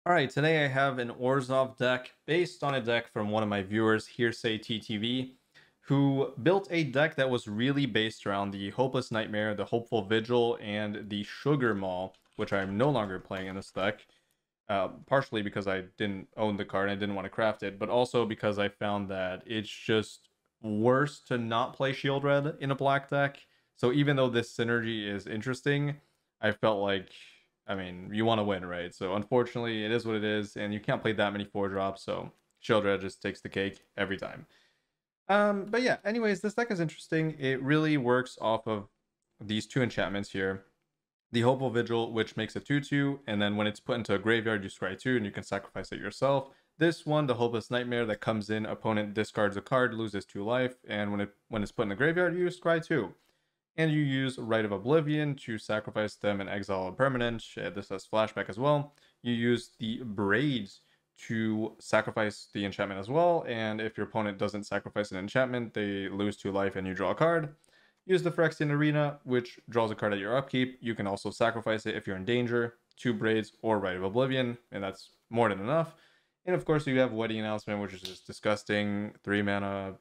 All right, today I have an Orzhov deck based on a deck from one of my viewers, Hearsay TTV, who built a deck that was really based around the Hopeless Nightmare, the Hopeful Vigil, and the Sugar Maul, which I'm no longer playing in this deck. Partially because I didn't own the card and I didn't want to craft it, but also because I found that it's just worse to not play Shield Red in a black deck. So even though this synergy is interesting, I felt like, I mean, you want to win, right? So unfortunately, it is what it is, and you can't play that many 4-drops, so Shield Red just takes the cake every time. But yeah, anyways, this deck is interesting. It really works off of these two enchantments here. The Hopeful Vigil, which makes a 2/2, and then when it's put into a graveyard, you scry 2, and you can sacrifice it yourself. This one, the Hopeless Nightmare, that comes in, opponent discards a card, loses 2 life, and when it's put in the graveyard, you scry 2. And you use Rite of Oblivion to sacrifice them and exile a permanent. This has flashback as well. You use the Braids to sacrifice the enchantment as well, and if your opponent doesn't sacrifice an enchantment, they lose 2 life and you draw a card. Use the Phyrexian Arena, which draws a card at your upkeep. You can also sacrifice it if you're in danger, 2 Braids or Rite of Oblivion, and that's more than enough. And of course, you have Wedding Announcement, which is just disgusting. 3 mana,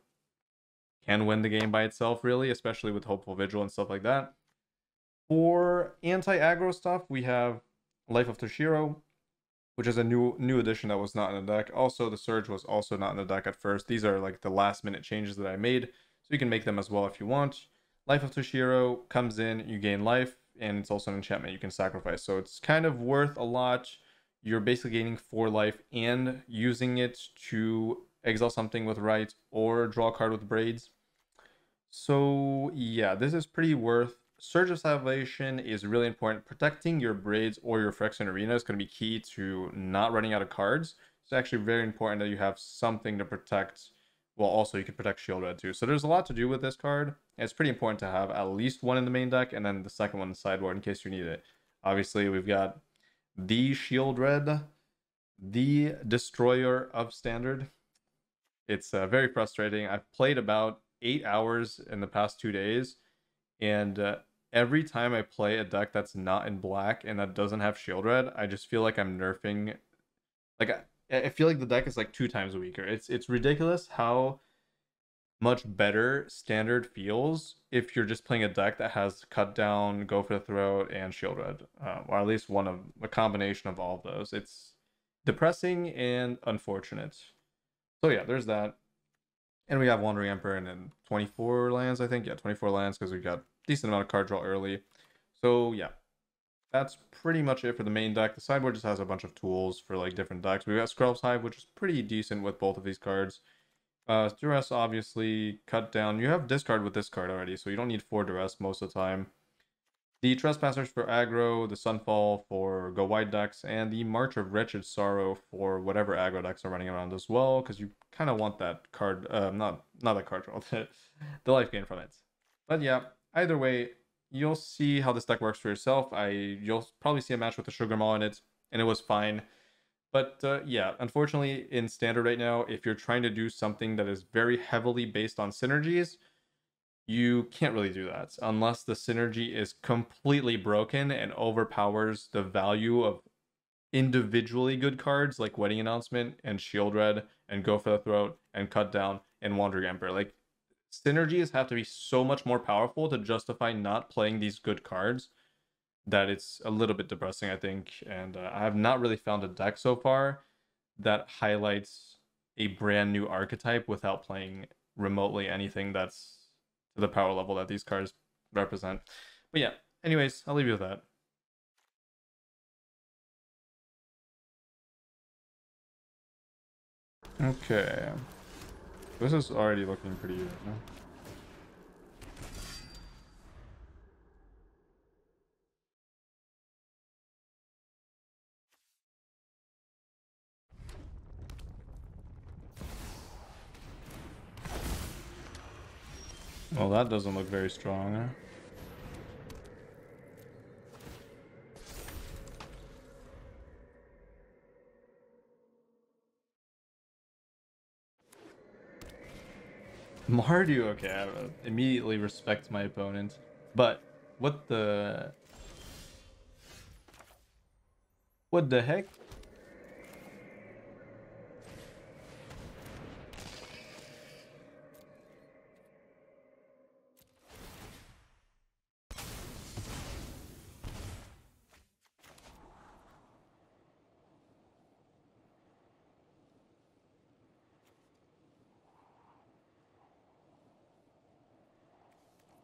can win the game by itself, really, especially with Hopeful Vigil and stuff like that. For anti-aggro stuff, we have Life of Toshiro, which is a new addition that was not in the deck. Also, the Surge was also not in the deck at first. These are like the last minute changes that I made, so you can make them as well if you want. Life of Toshiro comes in, you gain life, and it's also an enchantment you can sacrifice. So it's kind of worth a lot. You're basically gaining 4 life and using it to exile something with Rite or draw a card with Braids. So yeah, this is pretty worth. Surge of Salvation is really important. Protecting your Braids or your Phyrexian Arena is going to be key to not running out of cards. It's actually very important that you have something to protect. Well, also you can protect Shield Red too. So there's a lot to do with this card. It's pretty important to have at least one in the main deck and then the second one in the sideboard in case you need it. Obviously, we've got the Shield Red, the Destroyer of Standard. It's very frustrating. I've played about 8 hours in the past 2 days, and every time I play a deck that's not in black and that doesn't have Shield Red, I just feel like I'm nerfing. Like I feel like the deck is like 2 times weaker. It's ridiculous how much better Standard feels if you're just playing a deck that has Cut Down, Go for the Throat, and Shield Red, or at least one of a combination of all of those. It's depressing and unfortunate. So yeah, there's that. And we have Wandering Emperor and then 24 lands, I think. Yeah, 24 lands because we got decent amount of card draw early. So yeah, that's pretty much it for the main deck. The sideboard just has a bunch of tools for like different decks. We've got Skrowz Hive, which is pretty decent with both of these cards. Duress, obviously, Cut Down. You have discard with this card already, so you don't need 4 Duress most of the time. The Trespassers for aggro, the Sunfall for go wide decks, and the March of Wretched Sorrow for whatever aggro decks are running around as well, because you kind of want that card, not that card draw, the life gain from it. But yeah, either way, you'll see how this deck works for yourself. You'll probably see a match with the Sugar Maw in it, and it was fine. But yeah, unfortunately, in Standard right now, if you're trying to do something that is very heavily based on synergies, you can't really do that unless the synergy is completely broken and overpowers the value of individually good cards like Wedding Announcement and Shield Red and Go for the Throat and Cut Down and Wandering Emperor. Like, synergies have to be so much more powerful to justify not playing these good cards that it's a little bit depressing, I think. And I have not really found a deck so far that highlights a brand new archetype without playing remotely anything that's to the power level that these cards represent. But yeah, anyways, I'll leave you with that. Okay. This is already looking pretty good. No? Well, that doesn't look very strong. Huh? Mardu, okay, I immediately respect my opponent. But what the... What the heck?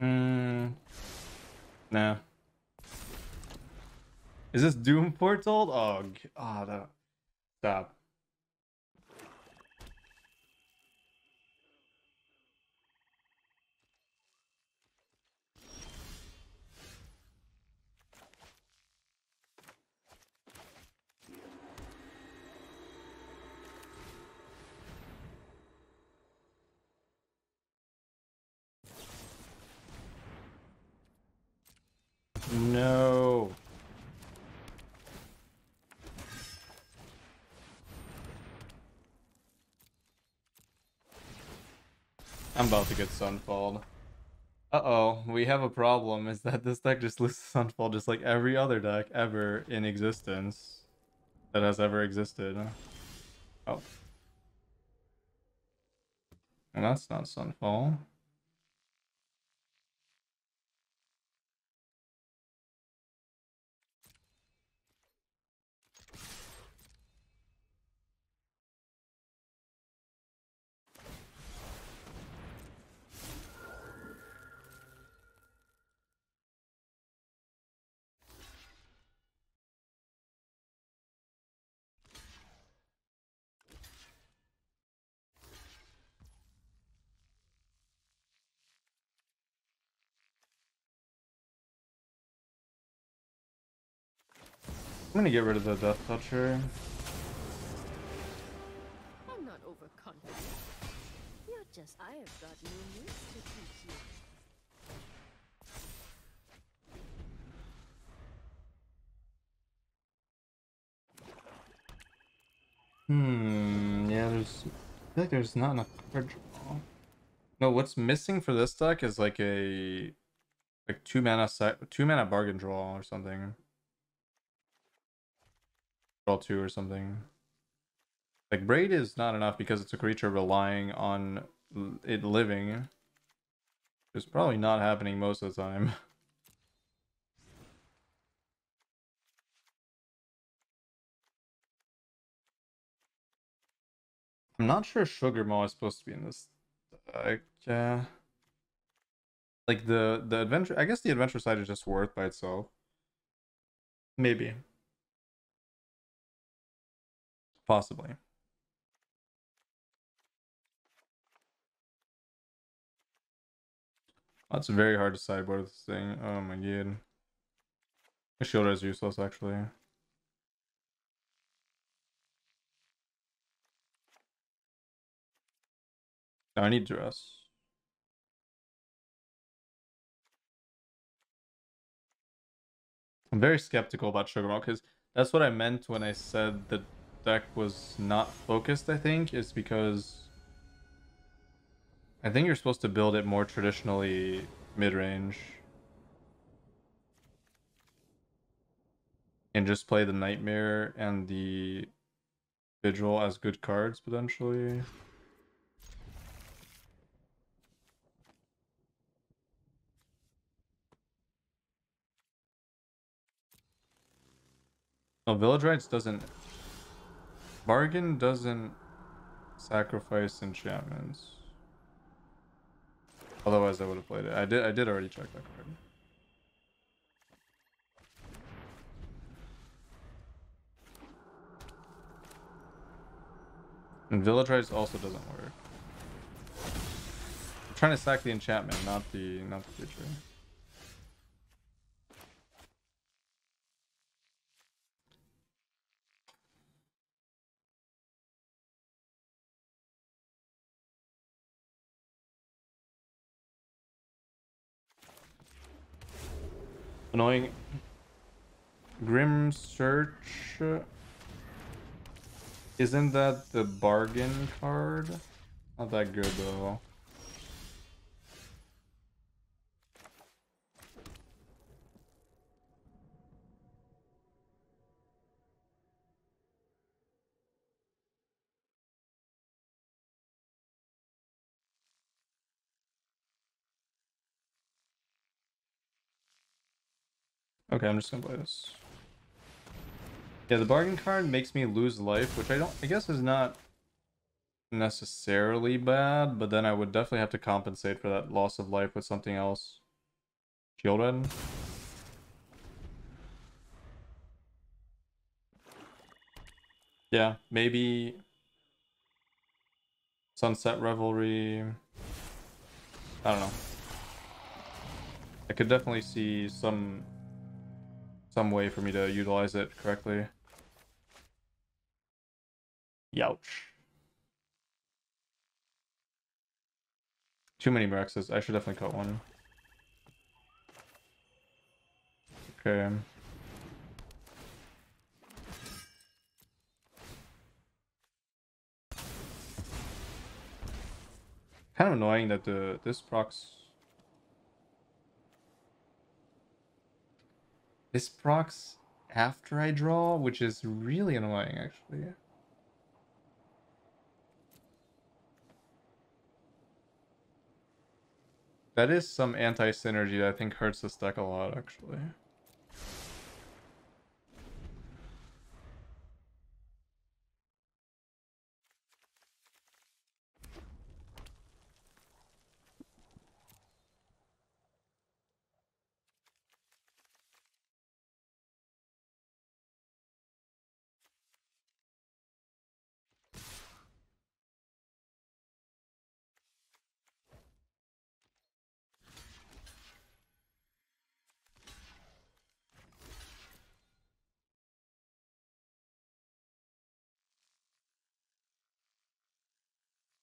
Nah. Is this Doom Portal? Oh, no. Stop. No. I'm about to get Sunfalled. Uh-oh, we have a problem, is that this deck just loses Sunfall just like every other deck ever in existence that has ever existed. Oh. Well, that's not Sunfall. I'm gonna get rid of the Death Toucher. I'm not overconfident. You're just I have got new news to teach you. Yeah, I feel like there's not enough card draw. No, what's missing for this deck is like a 2 mana bargain draw or something. Draw 2 or something. Like Braid is not enough because it's a creature relying on it living. It's probably not happening most of the time. I'm not sure Sugar Maw is supposed to be in this deck. Yeah. Like the adventure, I guess the adventure side is just worth by itself. Maybe. Possibly. That's very hard to sideboard this thing. Oh my god. The shield is useless actually. I need dress. I'm very skeptical about Sugar Maw because that's what I meant when I said the deck was not focused, I think, is because I think you're supposed to build it more traditionally mid-range. And just play the Nightmare and the Vigil as good cards, potentially. No, Village Rites doesn't... Bargain doesn't sacrifice enchantments. Otherwise, I would have played it. I did already check that card. And Village Rites also doesn't work. I'm trying to sack the enchantment, not the creature. Annoying. Grim Search. Isn't that the bargain card? Not that good though. Okay, I'm just gonna play this. Yeah, the bargain card makes me lose life, which I guess is not necessarily bad, but then I would definitely have to compensate for that loss of life with something else. Children. Yeah, maybe Sunset Revelry. I don't know. I could definitely see some way for me to utilize it correctly. Youch. Too many Myrexes. I should definitely cut one. Okay. Kind of annoying that this procs after I draw, which is really annoying actually. That is some anti-synergy that I think hurts this deck a lot actually.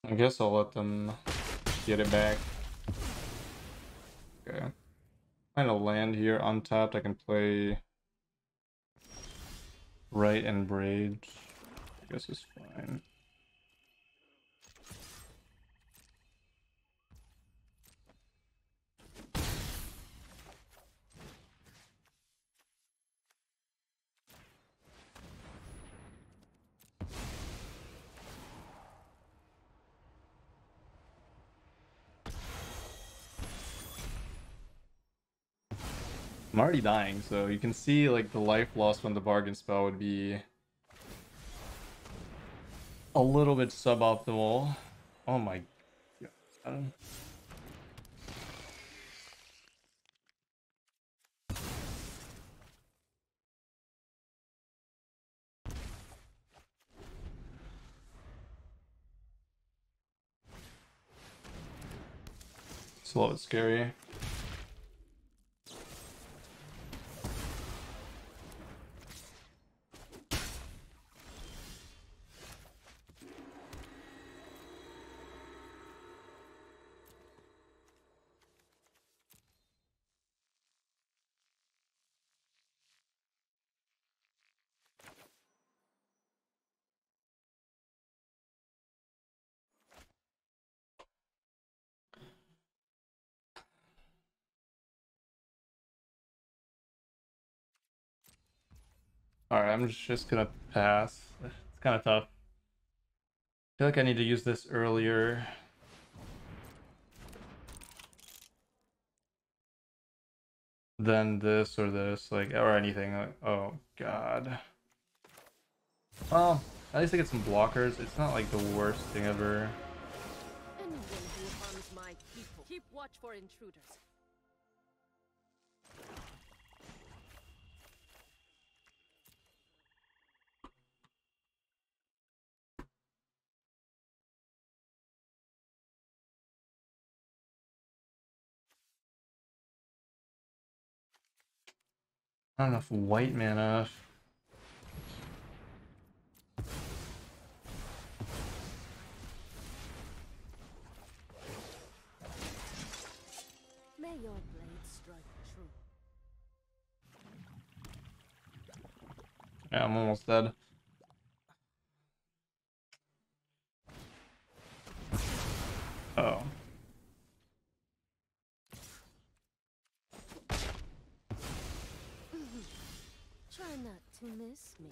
I guess I'll let them get it back. Okay. Find a land here untapped. I can play right and Braids. I guess it's fine. I'm already dying, so you can see like the life lost when the bargain spell would be a little bit suboptimal. Oh my god. It's a little bit scary. Alright, I'm just gonna pass. It's kind of tough. I feel like I need to use this earlier. Than this or this, like, or anything. Like, oh god. Well, at least I get some blockers. It's not like the worst thing ever. Anyone who harms my people, keep watch for intruders. Not enough white mana. May your blade strike true. Yeah, I'm almost dead. Oh. Try not to miss me.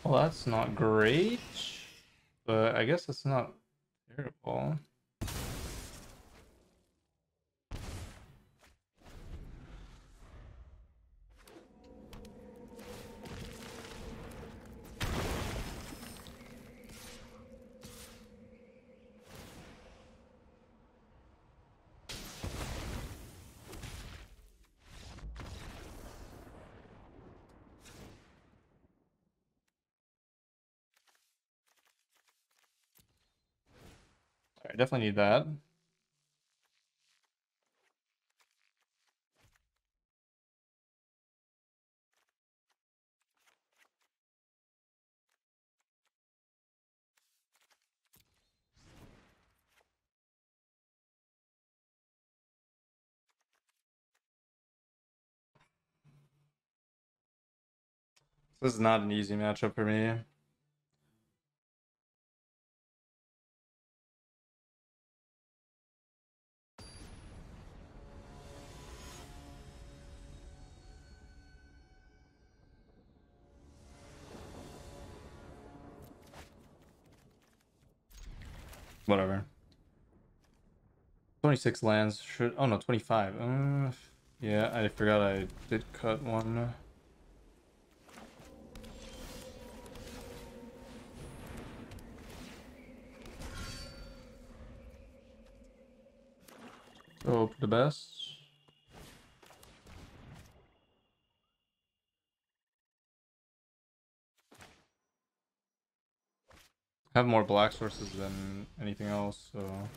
Well, that's not great, but I guess it's not terrible. I definitely need that. This is not an easy matchup for me. Whatever. 26 lands should. Oh no, 25. Yeah, I forgot I did cut one. Hope the best. Have more black sources than anything else, so.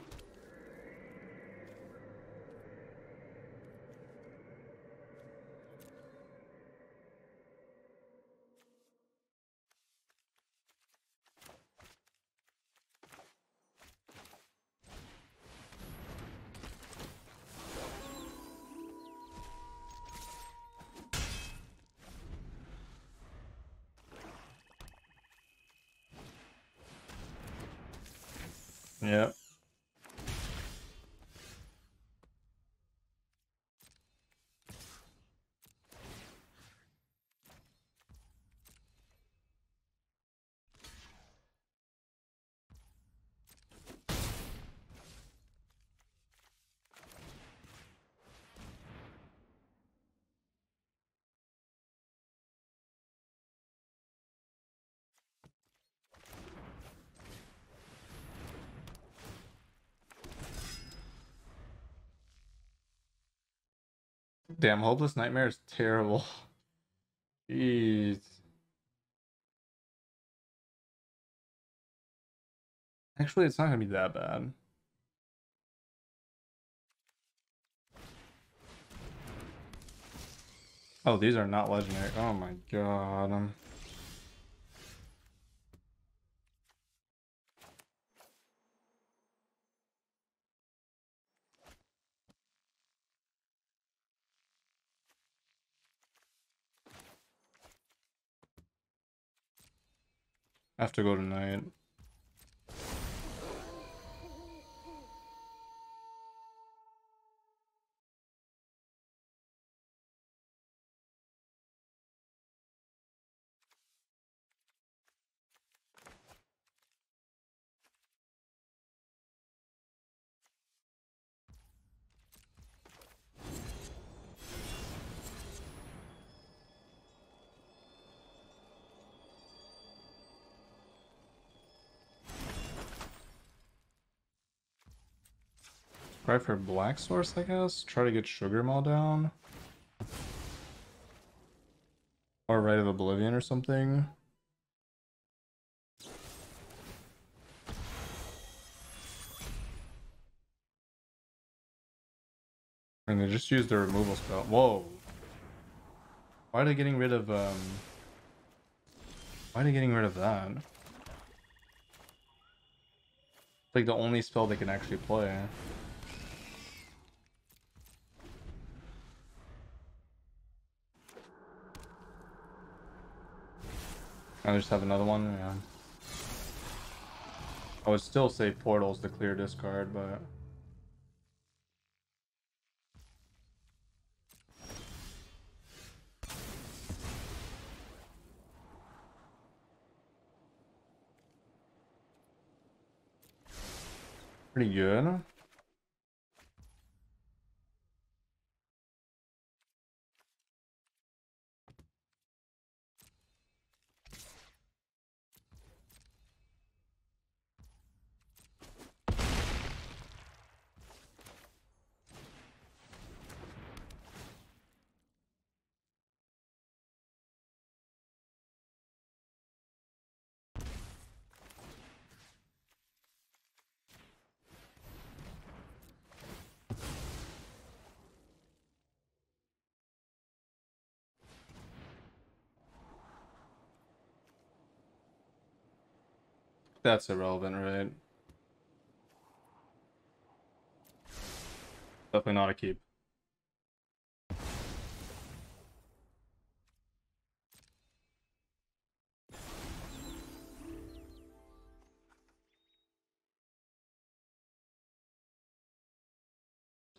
Yeah. Damn, Hopeless Nightmare is terrible. Jeez. Actually, it's not gonna be that bad. Oh, these are not legendary. Oh my god. I have to go tonight. Try for Black Source, I guess. Try to get Sugar Maw down. Or Rite of Oblivion or something. And they just used their removal spell. Whoa. Why are they getting rid of why are they getting rid of that? It's like the only spell they can actually play. I just have another one, yeah. I would still say Portal's the clear discard, but pretty good. that's irrelevant, right? Definitely not a keep.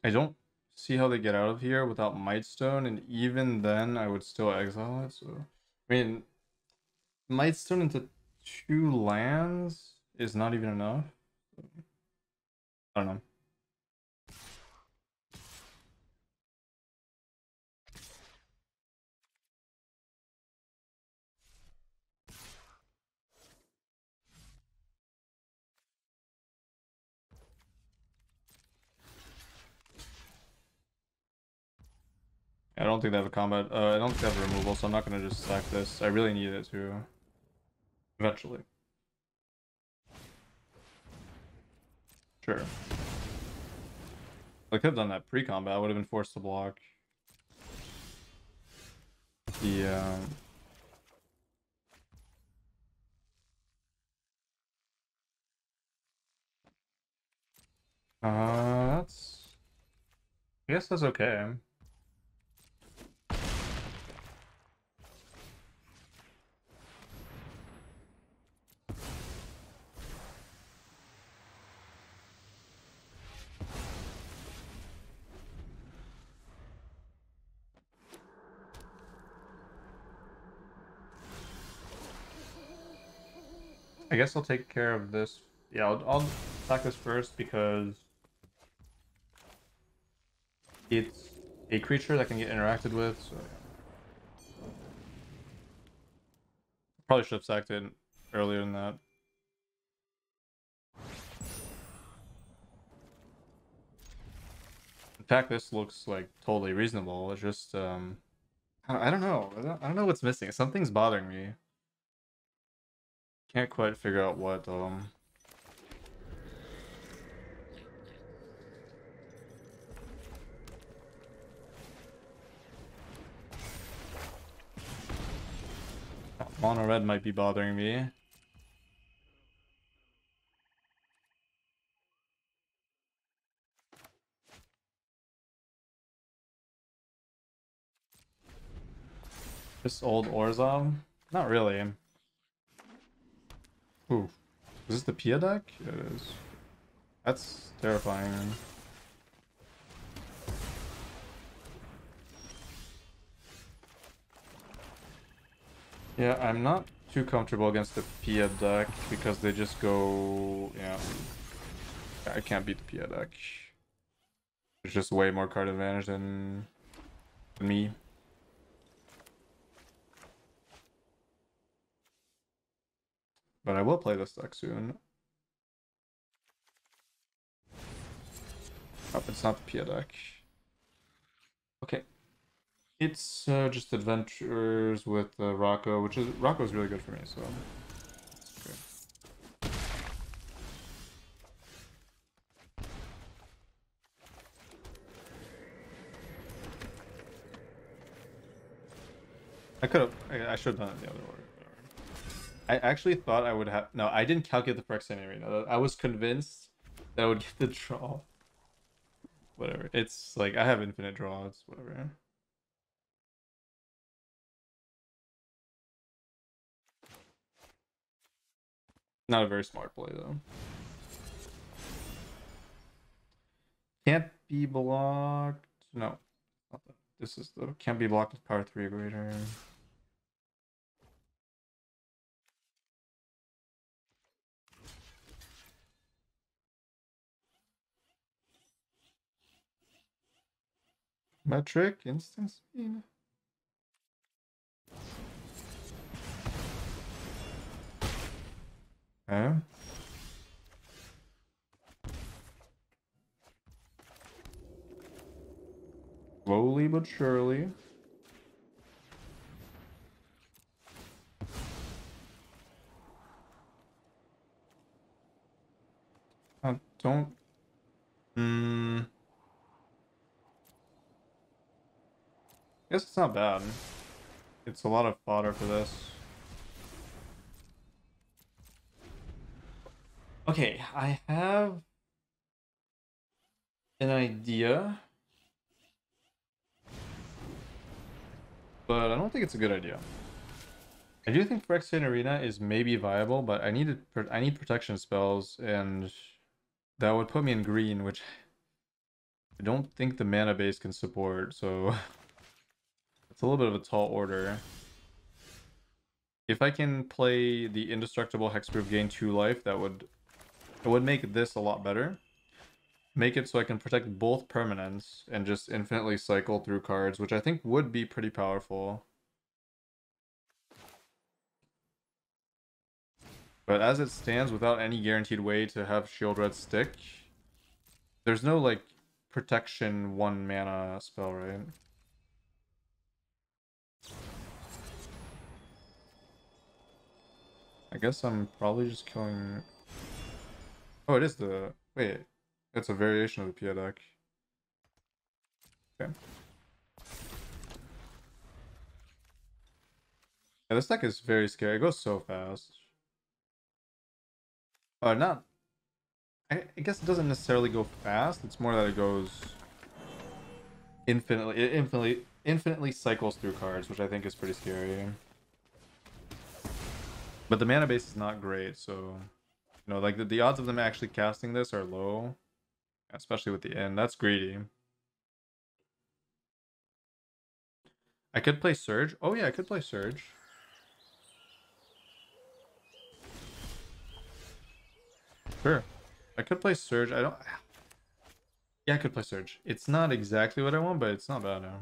I don't see how they get out of here without Mightstone, and even then I would still exile it, so I mean Mightstone into 2 lands is not even enough. I don't know. I don't think they have a combat. I don't think they have a removal, so I'm not gonna just sack this. I really need it to eventually. Sure. I could have done that pre-combat. I would have been forced to block. Yeah. That's. I guess that's okay. I guess I'll take care of this. Yeah, I'll attack this first because it's a creature that can get interacted with. So yeah. Probably should have sacked it earlier than that. In fact, this looks like totally reasonable. It's just I don't know. I don't know what's missing. Something's bothering me. Can't quite figure out what mono red might be bothering me. This old Orzhov? Not really. Ooh. Is this the Pia deck? It is. That's terrifying. Yeah, I'm not too comfortable against the Pia deck because they just go... Yeah. I can't beat the Pia deck. There's just way more card advantage than me. But I will play this deck soon. Oh, it's not the Pia deck. Okay. It's just adventures with Rocco, which is Rocco's really good for me, so okay. I should have done it the other order. I actually thought I would have. No, I didn't calculate the Phyrexian arena. I was convinced that I would get the draw. Whatever. It's like I have infinite draws. Whatever. Not a very smart play though. Can't be blocked. No, not that. This is the can't be blocked with power 3 or greater. Metric instance. Yeah. Okay. Slowly but surely. I don't. Guess it's not bad. It's a lot of fodder for this. Okay, I have an idea, but I don't think it's a good idea. I do think Phyrexian Arena is maybe viable, but I need protection spells, and that would put me in green, which I don't think the mana base can support, so it's a little bit of a tall order. If I can play the indestructible hexproof gain 2 life, it would make this a lot better. Make it so I can protect both permanents and just infinitely cycle through cards, which I think would be pretty powerful. But as it stands, without any guaranteed way to have Shield Red stick, there's no like protection 1 mana spell, right? I guess I'm probably just killing... Oh, it is the... Wait, it's a variation of the Pia deck. Okay. Yeah, this deck is very scary. It goes so fast. Not... I guess it doesn't necessarily go fast. It's more that it goes infinitely cycles through cards, which I think is pretty scary. But the mana base is not great, so you know, like the odds of them actually casting this are low, especially with the end. That's greedy. I could play Surge. Oh yeah, I could play Surge. Sure. I could play Surge. I don't... Yeah, I could play Surge. It's not exactly what I want, but it's not bad now.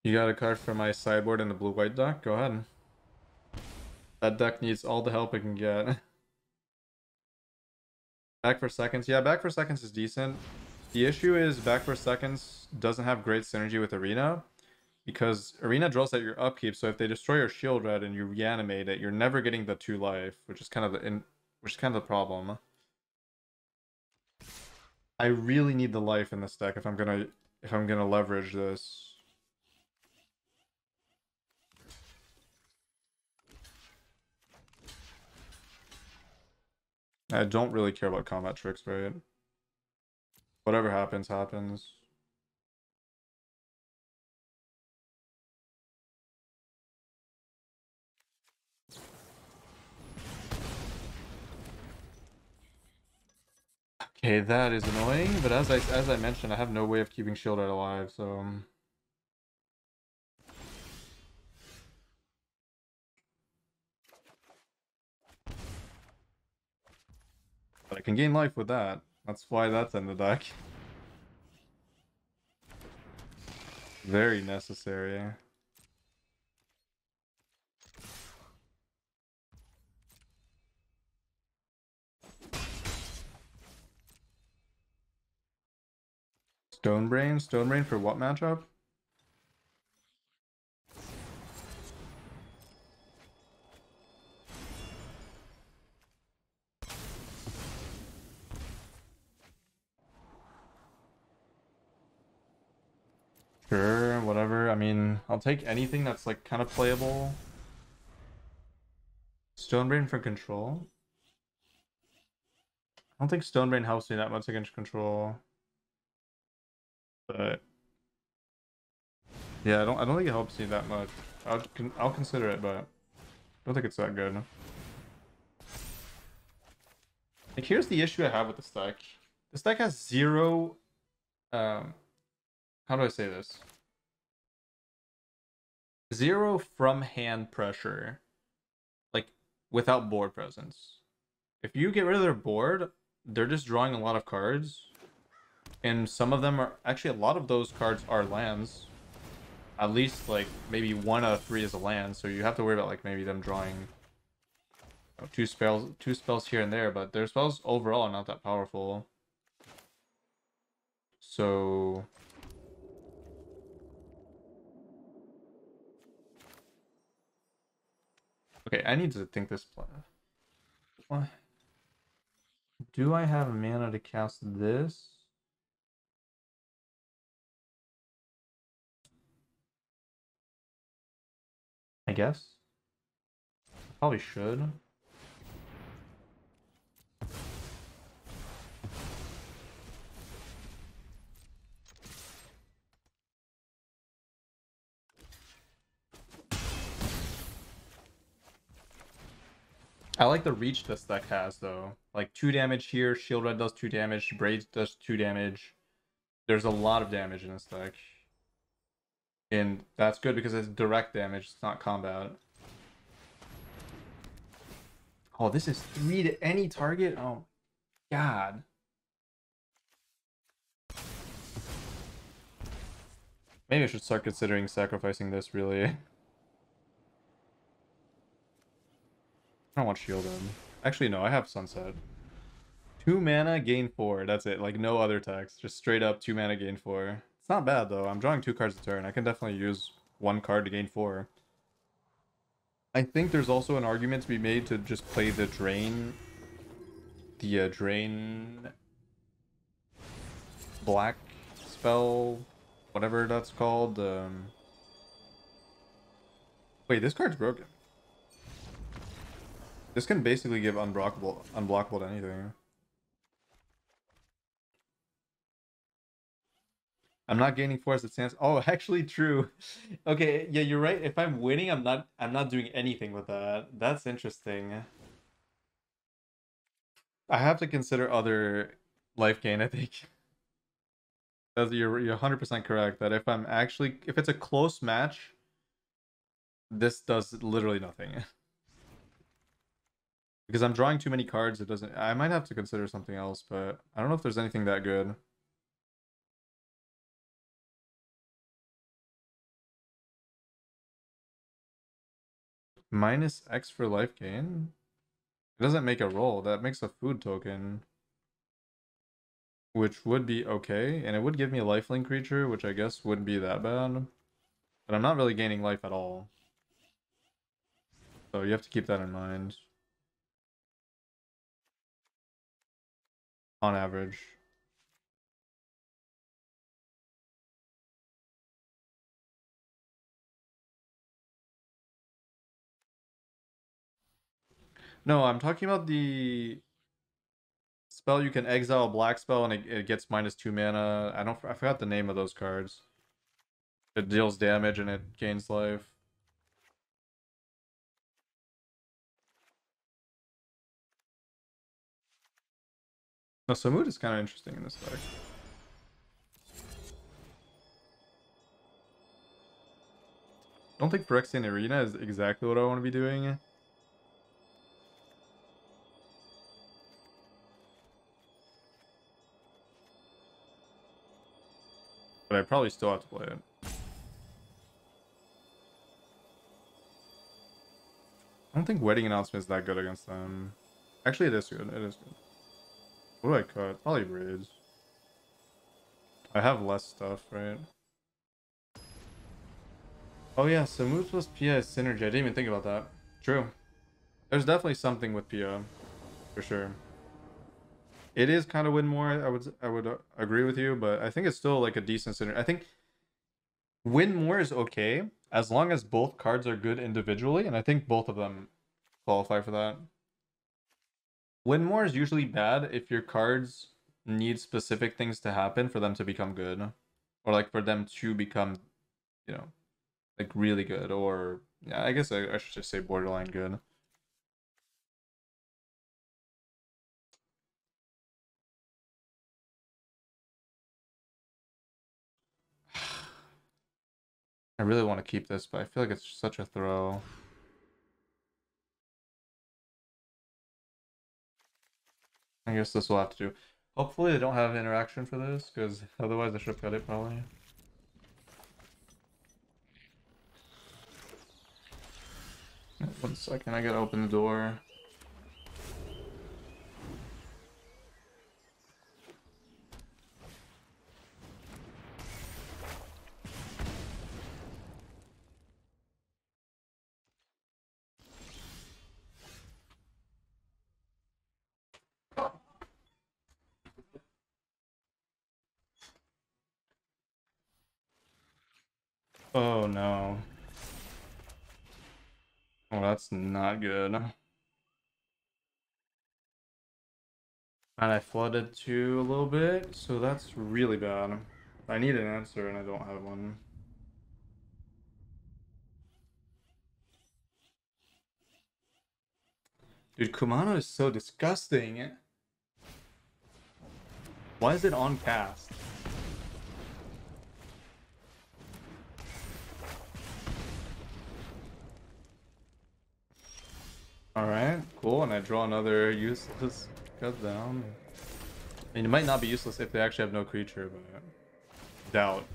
You got a card for my sideboard in the blue-white deck? Go ahead. That deck needs all the help it can get. Back for Seconds. Yeah, Back for Seconds is decent. The issue is Back for Seconds doesn't have great synergy with Arena, because Arena draws at your upkeep, so if they destroy your Shield Red and you reanimate it, you're never getting the 2 life, which is kind of the problem. I really need the life in this deck if I'm gonna leverage this. I don't really care about combat tricks, right? Whatever happens, happens. Okay, that is annoying, but as I mentioned, I have no way of keeping Shield Red alive, so but I can gain life with that. That's why that's in the deck. Very necessary. Stonebrain? Stonebrain for what matchup? Sure, whatever. I mean, I'll take anything that's like kind of playable. Stonebrain for control. I don't think Stonebrain helps me that much against control. But yeah, I don't think it helps me that much. I'll consider it, but I don't think it's that good. Like, here's the issue I have with this deck. This deck has zero how do I say this? Zero from hand pressure, like without board presence. If you get rid of their board, they're just drawing a lot of cards, and some of them are actually, a lot of those cards are lands. At least like maybe 1 out of 3 is a land, so you have to worry about like maybe them drawing, you know, two spells here and there, but their spells overall are not that powerful. So okay, I need to think this plan. Do I have mana to cast this? I guess. Probably should. I like the reach this deck has, though. Like 2 damage here, Shield Red does 2 damage, Braids does 2 damage. There's a lot of damage in this deck. And that's good because it's direct damage, it's not combat. Oh, this is 3 to any target? Oh, God. Maybe I should start considering sacrificing this, really. I don't want Shielded. Actually, no, I have Sunset. 2 mana, gain 4. That's it. Like, no other text. Just straight up 2 mana, gain 4. It's not bad, though. I'm drawing 2 cards a turn. I can definitely use 1 card to gain 4. I think there's also an argument to be made to just play the Drain... The Drain... Black spell... Whatever that's called. Wait, this card's broken. This can basically give unblockable to anything. I'm not gaining 4 as it stands. Oh, actually true. Okay, yeah, you're right. If I'm winning, I'm not doing anything with that. That's interesting. I have to consider other life gain, I think. You're 100% correct that if it's a close match, this does literally nothing. Because I'm drawing too many cards, I might have to consider something else, but I don't know if there's anything that good. Minus X for life gain? It doesn't make a roll. That makes a food token. Which would be okay. And it would give me a lifelink creature, which I guess wouldn't be that bad. But I'm not really gaining life at all. So you have to keep that in mind. On average. No, I'm talking about the spell you can exile a black spell and it gets -2 mana. I forgot the name of those cards. It deals damage and it gains life. No, Samud is kind of interesting in this deck. I don't think Phyrexian Arena is exactly what I want to be doing. But I probably still have to play it. I don't think Wedding Announcement is that good against them. Actually, it is good. It is good. What do I cut? Probably Braids. I have less stuff, right? Oh yeah, Samud plus Pia is synergy. I didn't even think about that. True. There's definitely something with Pia, for sure. It is kind of win more. I would agree with you, but I think it's still like a decent synergy. I think win more is okay as long as both cards are good individually, and I think both of them qualify for that. Win more is usually bad if your cards need specific things to happen for them to become good, or like for them to become, you know, like really good, or yeah, I guess I should just say borderline good. I really want to keep this, but I feel like it's such a throw. I guess this will have to do. Hopefully they don't have interaction for this, because otherwise I should have cut it probably. One second, I gotta open the door. Oh no. Oh, that's not good. And I flooded too a little bit, so that's really bad. I need an answer and I don't have one. Dude, Kumano is so disgusting. Why is it on cast? Alright, cool, and I draw another useless cut down. I mean, it might not be useless if they actually have no creature, but doubt.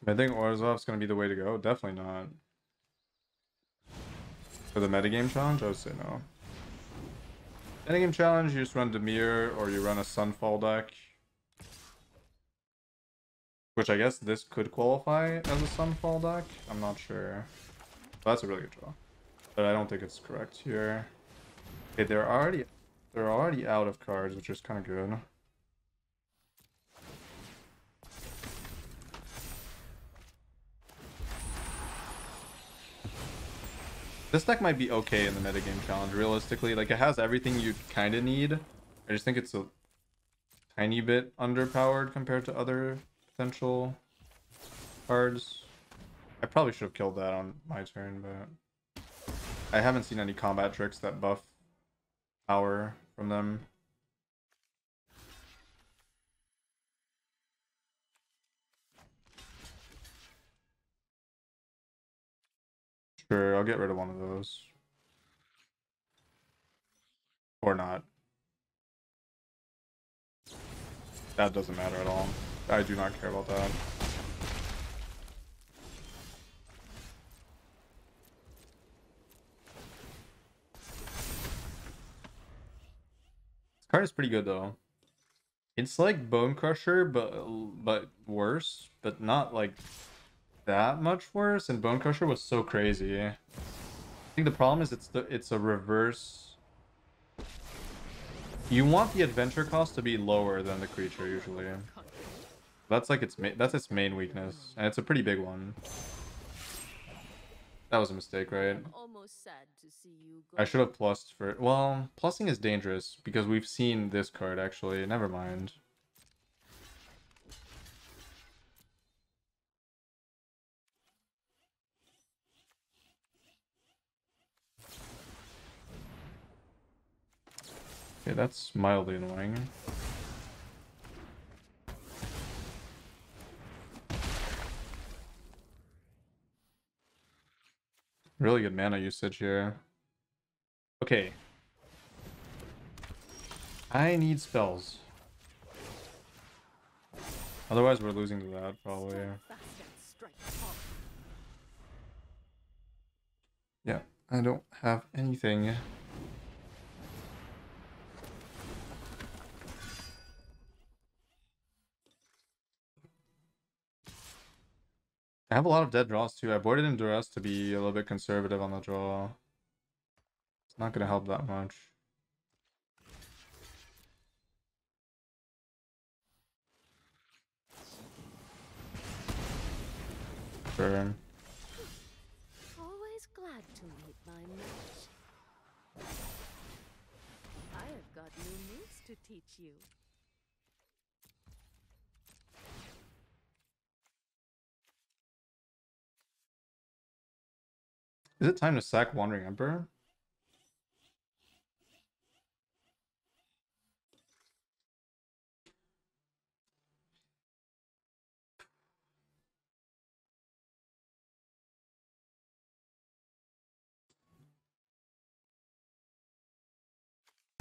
I think Orzhov's gonna be the way to go. Definitely not. For the metagame challenge, I would say no. Metagame challenge, you just run Demir or you run a Sunfall deck. Which I guess this could qualify as a Sunfall deck. I'm not sure. That's a really good draw. But I don't think it's correct here. Okay, they're already out of cards, which is kind of good. This deck might be okay in the metagame challenge, realistically. Like, it has everything you kind of need. I just think it's a tiny bit underpowered compared to other potential cards. I probably should have killed that on my turn, but I haven't seen any combat tricks that buff power from them. Sure, I'll get rid of one of those. Or not. That doesn't matter at all. I do not care about that. This card is pretty good though. It's like Bone Crusher, but worse, but not like that much worse. And Bone Crusher was so crazy. I think the problem is it's a reverse. You want the adventure cost to be lower than the creature usually. That's like its main weakness, and it's a pretty big one. That was a mistake, right? Almost sad to see you go. I should have plussed for... Well, plussing is dangerous because we've seen this card actually. Never mind. Okay, that's mildly annoying. Really good mana usage here. Okay. I need spells. Otherwise, we're losing to that, probably. Yeah, I don't have anything. I have a lot of dead draws too. I avoided in Duress to be a little bit conservative on the draw. It's not going to help that much. Sure. Always glad to meet my match. I have got new moves to teach you. Is it time to sack Wandering Emperor?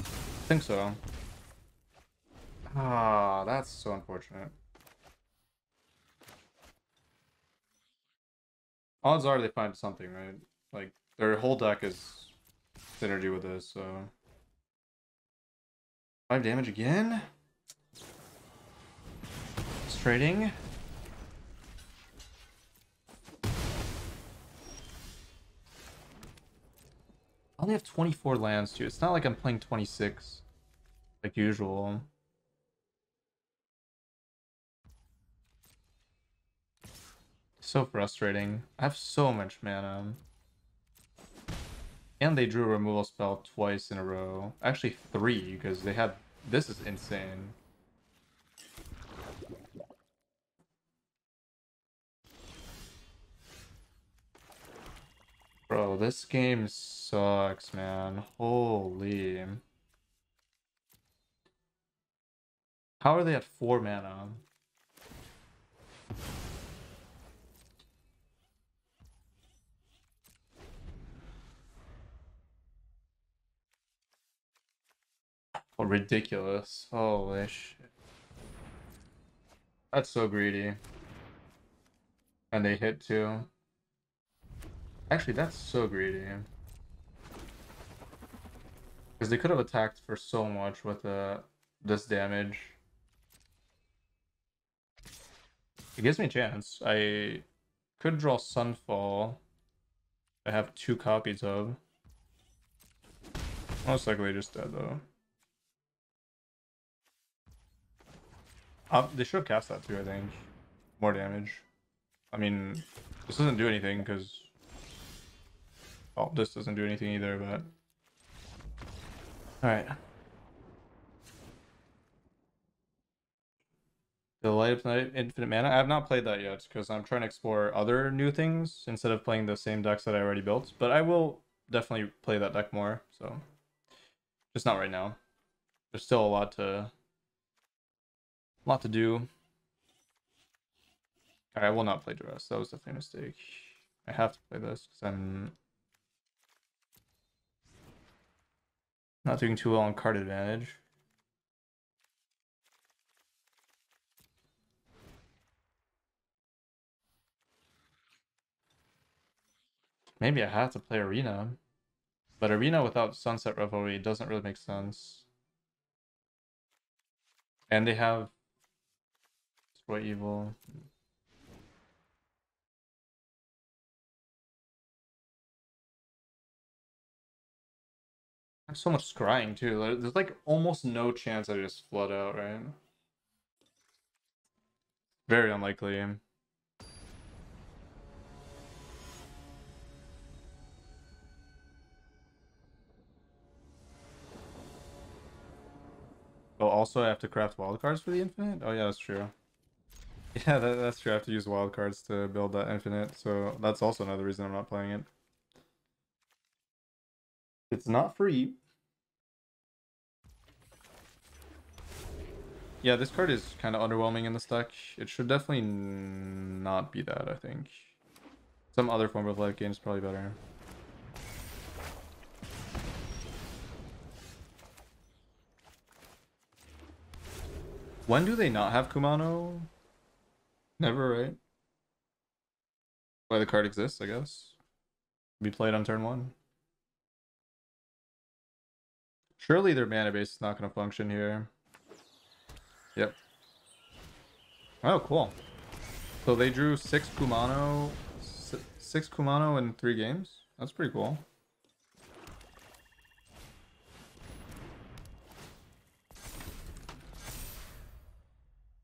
I think so. Ah, that's so unfortunate. Odds are they find something, right? Like, their whole deck is synergy with this, so... 5 damage again? Frustrating. I only have 24 lands too. It's not like I'm playing 26 like usual. So frustrating. I have so much mana. And they drew a removal spell twice in a row. Actually, three, because they had... This is insane. Bro, this game sucks, man. Holy. How are they at 4 mana? Oh, ridiculous. Holy shit. That's so greedy. And they hit too. Actually, that's so greedy. Because they could have attacked for so much with this damage. It gives me a chance. I could draw Sunfall. I have 2 copies of. Most likely just dead though. They should have cast that too, I think. More damage. I mean, this doesn't do anything because... Oh, this doesn't do anything either, but... Alright. The Light of Night Infinite Mana. I have not played that yet because I'm trying to explore other new things instead of playing the same decks that I already built. But I will definitely play that deck more, so... Just not right now. There's still a lot to do. Alright, I will not play Duress. That was definitely a mistake. I have to play this because I'm not doing too well on card advantage. Maybe I have to play Arena. But Arena without Sunset Revelry doesn't really make sense. And they have Destroy Evil. I have so much scrying too. There's like almost no chance I just flood out, right? Very unlikely. Oh, also I have to craft wildcards for the infinite? Oh yeah, that's true. Yeah, that's true. I have to use wildcards to build that infinite, so that's also another reason I'm not playing it. It's not free. Yeah, this card is kind of underwhelming in this deck. It should definitely not be that, I think. Some other form of life gain is probably better. When do they not have Kumano? Never, right? Why the card exists, I guess. Be played on turn 1. Surely their mana base is not going to function here. Yep. Oh, cool. So they drew 6 Kumano, 6 Kumano in 3 games. That's pretty cool.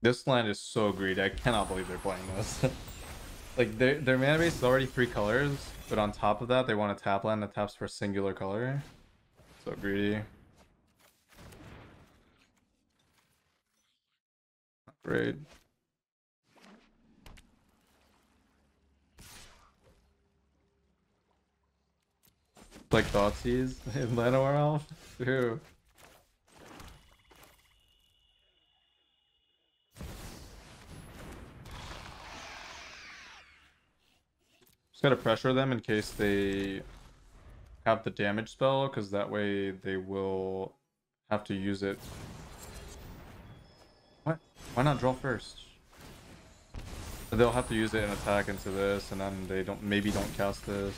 This land is so greedy. I cannot believe they're playing this. Like their mana base is already 3 colors, but on top of that, they want a tap land that taps for a singular color. So greedy. Not great. Like Thoughtseize in Llanowar Elf? Ew. Just gotta pressure them in case they have the damage spell, because that way they will have to use it. What? Why not draw first? They'll have to use it and attack into this, and then they maybe don't cast this.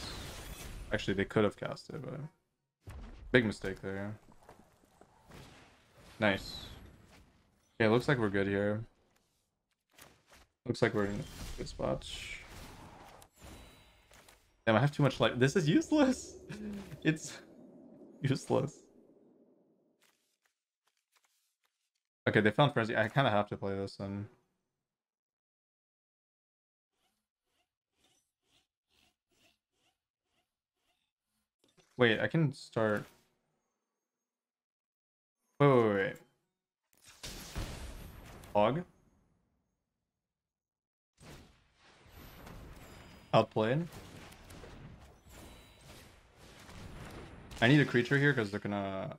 Actually, they could have cast it, but big mistake there. Nice. Okay, looks like we're good here. Looks like we're in a good spot. Damn, I have too much life. This is useless. It's useless. Okay, they found Frenzy. I kind of have to play this then. Wait, I can start. Wait. Hog. Outplayed. I need a creature here because they're gonna.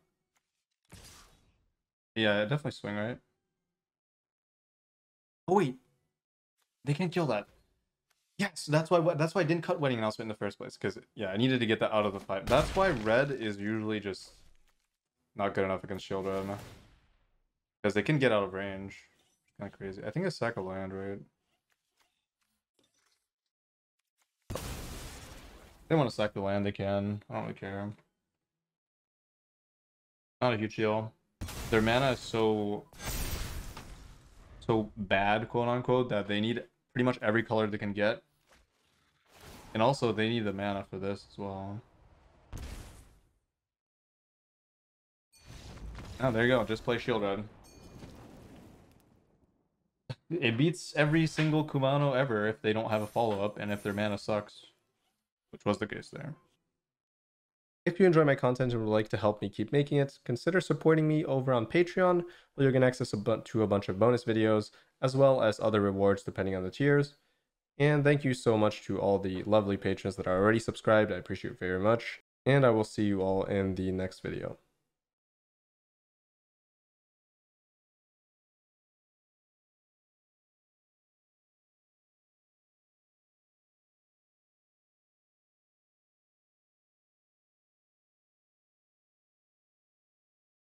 Yeah, definitely swing, right? Oh wait, they can't kill that. Yes, that's why I didn't cut Wedding Announcement in the first place, because yeah, I needed to get that out of the fight. That's why red is usually just not good enough against Shield Red. Because they can get out of range. It's kind of crazy. I think it's sack a land, right? If they want to sack the land, they can. I don't really care. Not a huge deal. Their mana is so bad, quote unquote, that they need pretty much every color they can get. And also they need the mana for this as well. Oh, there you go. Just play Shield Red. It beats every single Kumano ever if they don't have a follow-up and if their mana sucks. Which was the case there. If you enjoy my content and would like to help me keep making it, consider supporting me over on Patreon, where you can access to a bunch of bonus videos, as well as other rewards depending on the tiers. And thank you so much to all the lovely patrons that are already subscribed. I appreciate it very much. And I will see you all in the next video.